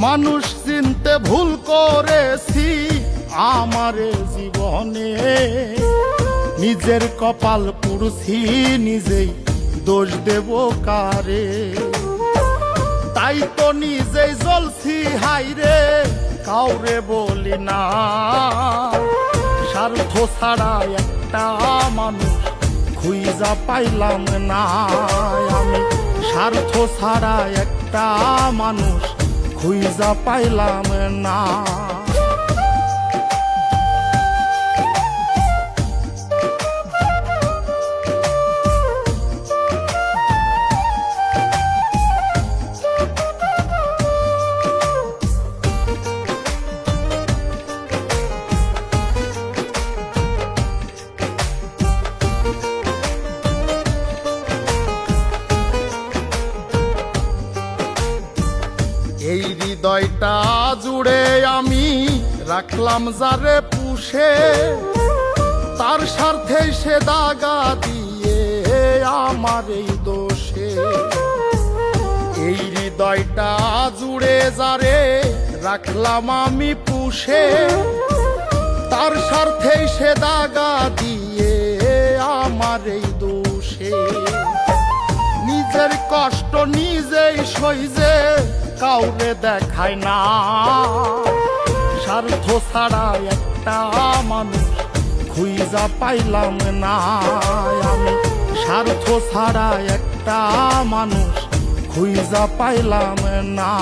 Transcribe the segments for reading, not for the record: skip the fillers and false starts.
মানুষ চিনতে ভুল করেছি আমারে জীবনে, নিজের কপাল পুড়ছি নিজেই, দোষ দেব কারে? তাই তো নিজেই জ্বলছি হাইরে, কাউরে বলি না। স্বার্থ ছাড়া একটা মানুষ খুঁজা পাইলাম না আমি, স্বার্থ ছাড়া একটা মানুষ খুঁজা পাইলাম না। এই হৃদয়টা জুড়ে আমি রাখলাম যারে পুষে, তার স্বার্থে সে দাগা দিয়ে আমার এই দোষে। এই হৃদয়টা জুড়ে যারে রাখলাম আমি পুষে, তার স্বার্থে সে দাগা দিয়ে আমার এই দোষে। নিজের কষ্ট নিজেই সইজে কাউরে দেখায় না, স্বার্থ ছাড়া একটা মানুষ খুঁজা পাইলাম না আমি, স্বার্থ ছাড়া একটা মানুষ খুঁজা পাইলাম না।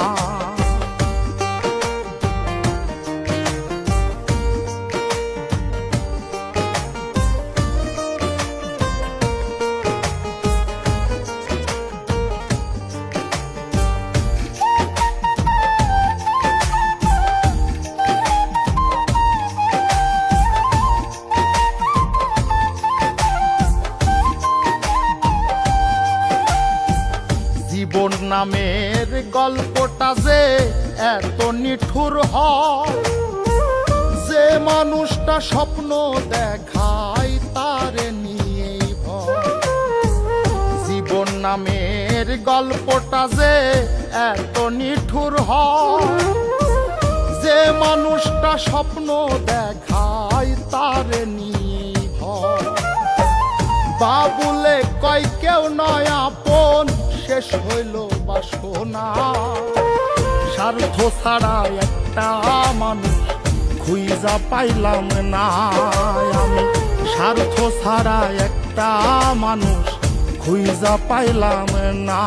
জীবন নামের গল্পটা যে এত নিঠুর হয়, যে মানুষটা স্বপ্ন দেখায় তারে নিয়েই ভয়। জীবন নামের গল্পটা যে এত নিঠুর হয়, যে মানুষটা স্বপ্ন দেখায় তারে নিয়েই ভয়। বাবুলে কয় কেউ নয় আপন, শেষ হইল বাসনা। স্বার্থ ছাড়া একটা মানুষ খুঁজা পাইলাম না আমি, স্বার্থ ছাড়া একটা মানুষ খুঁজা পাইলাম না।